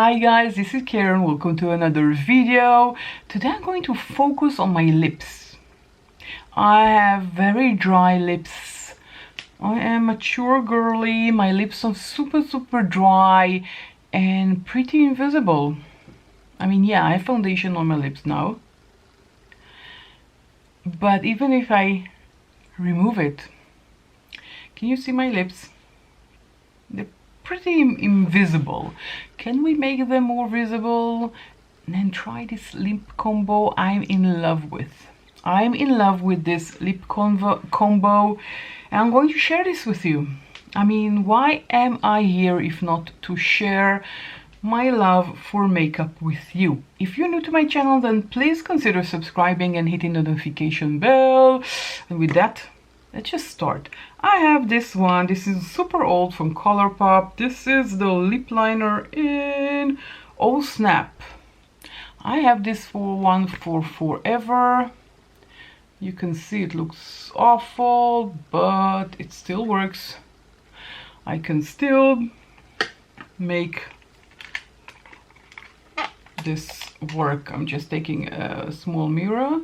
Hi guys, this is Karen. Welcome to another video. Today I'm going to focus on my lips. I have very dry lips. I am mature girly. My lips are super dry and pretty invisible. I mean, yeah, I have foundation on my lips now. But even if I remove it, can you see my lips? They're pretty invisible. Can we make them more visible? And then try this lip combo I'm in love with. I'm in love with this lip combo, and I'm going to share this with you. I mean, why am I here if not to share my love for makeup with you? If you're new to my channel, then please consider subscribing and hitting the notification bell. And with that, let's just start. I have this one. This is super old from Colourpop. This is the lip liner in Oh Snap. I have this one for forever. You can see it looks awful, but it still works. I can still make this work. I'm just taking a small mirror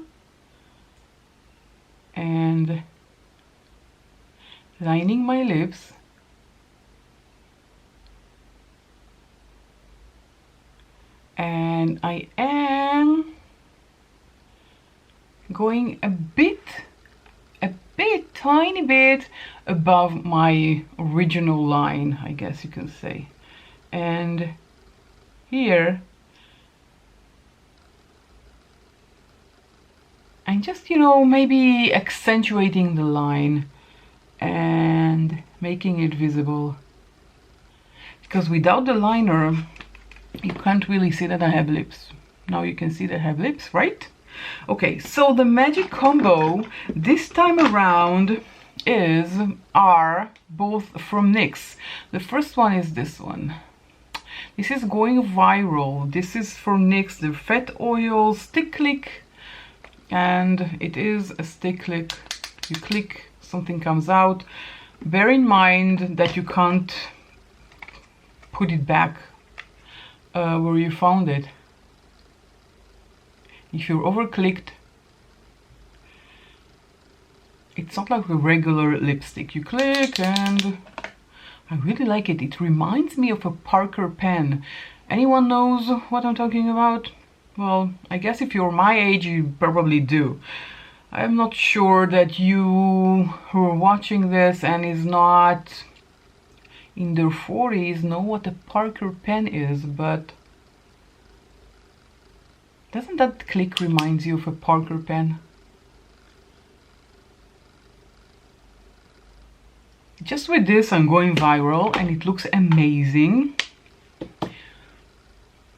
and lining my lips, and I am going a tiny bit above my original line, I guess you can say. And here I'm just, maybe accentuating the line and making it visible, because without the liner you can't really see that I have lips. Now you can see that I have lips, right? Okay, so the magic combo this time around are both from NYX. The first one is this one. This is going viral. This is from NYX, the Fat Oil Stick Click, and it is a stick click. You click, something comes out. Bear in mind that you can't put it back where you found it. If you're overclicked, it's not like a regular lipstick. You click, and I really like it. It reminds me of a Parker pen. Anyone knows what I'm talking about? Well, I guess if you're my age, you probably do. I'm not sure that you who are watching this and is not in their 40s know what a Parker pen is, but doesn't that click reminds you of a Parker pen? Just with this I'm going viral and it looks amazing.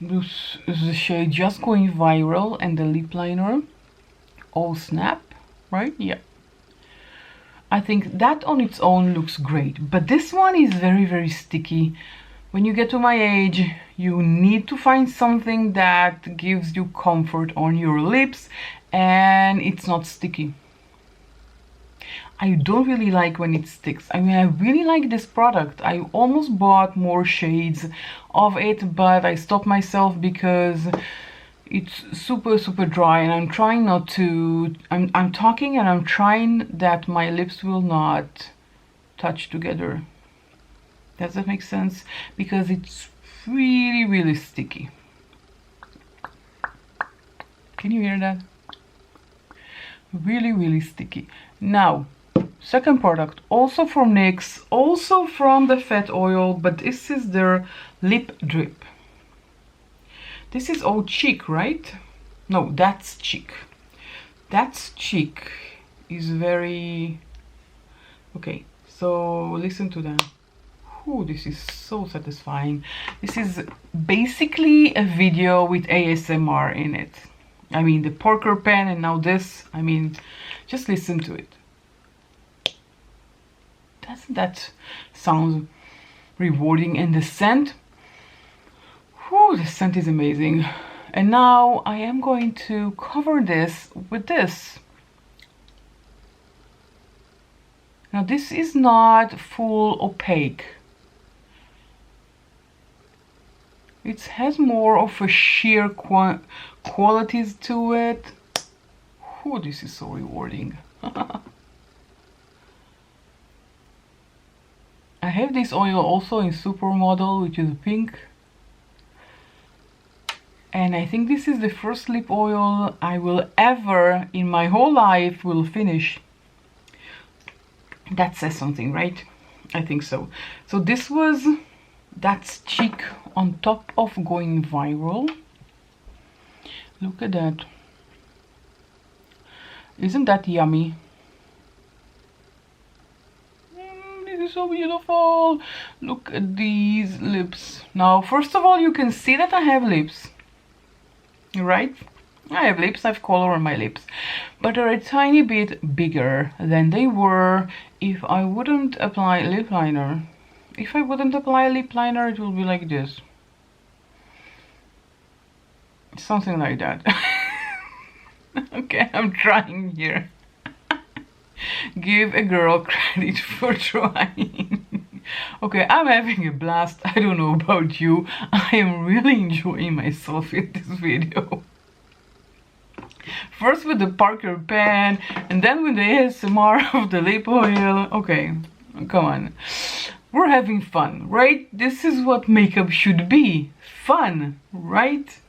This is the shade Just Going Viral and the lip liner Oh Snap, right? Yeah. I think that on its own looks great, but this one is very sticky. When you get to my age, you need to find something that gives you comfort on your lips and it's not sticky. I don't really like when it sticks. I mean, I really like this product. I almost bought more shades of it, but I stopped myself because it's super dry, and I'm trying not to, I'm talking and I'm trying that my lips will not touch together. Does that make sense? Because it's really sticky. Can you hear that? Really sticky. Now, second product, also from NYX, also from the Fat Oil, but this is their lip drip. This is Oh Cheek, right? No, That's Cheek. That's Cheek is very... Okay, so listen to that. Ooh, this is so satisfying. This is basically a video with ASMR in it. I mean, the Parker pen and now this. I mean, just listen to it. Doesn't that sound rewarding? And the scent, whew, the scent is amazing. And now I am going to cover this with this. Now this is not full opaque. It has more of a sheer qualities to it. Oh, this is so rewarding. I have this oil also in Supermodel, which is pink. And I think this is the first lip oil I will ever in my whole life will finish. That says something, right? I think so. So this was That's Cheek on top of going viral. Look at that. Isn't that yummy? This is so beautiful. Look at these lips. Now, first of all, you can see that I have lips. Right? I have lips, I have color on my lips, but they're a tiny bit bigger than they were if I wouldn't apply lip liner. If I wouldn't apply lip liner, it will be like this. Something like that. Okay, I'm trying here. Give a girl credit for trying. Okay, I'm having a blast. I don't know about you. I am really enjoying myself in this video. First with the Parker pen, and then with the ASMR of the lip oil. Okay, come on. We're having fun, right? This is what makeup should be. Fun, right?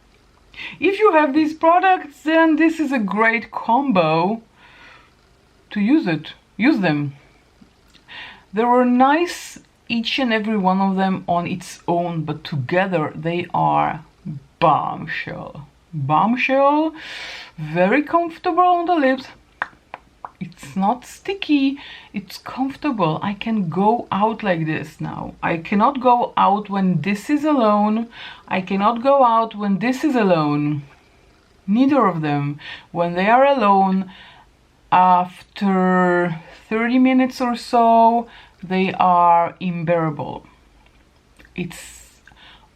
If you have these products, then this is a great combo to use them. They were nice, each and every one of them on its own, but together they are bombshell. Very comfortable on the lips. It's not sticky, it's comfortable. I can go out like this now. I cannot go out when this is alone. I cannot go out when this is alone. Neither of them. When they are alone, after 30 minutes or so, they are unbearable. It's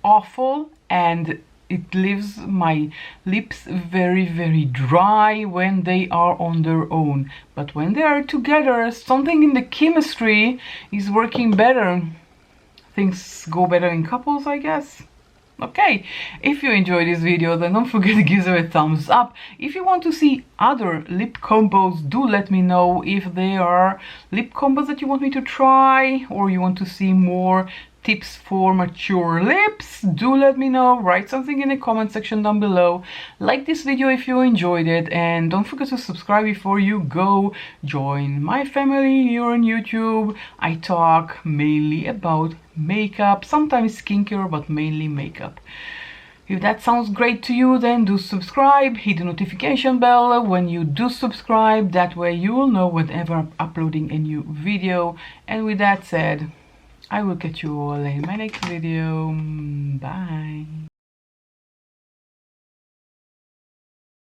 awful, and it leaves my lips very, very dry when they are on their own. But when they are together, something in the chemistry is working better. Things go better in couples, I guess. Okay, if you enjoyed this video, then don't forget to give it a thumbs up. If you want to see other lip combos, do let me know. If there are lip combos that you want me to try, or you want to see more tips for mature lips, do let me know. Write something in the comment section down below. Like this video if you enjoyed it, and don't forget to subscribe before you go. Join my family here on YouTube. I talk mainly about makeup, sometimes skincare, but mainly makeup. If that sounds great to you, then do subscribe, hit the notification bell when you do subscribe. That way you will know whenever I'm uploading a new video. And with that said, I will catch you all in my next video. Bye.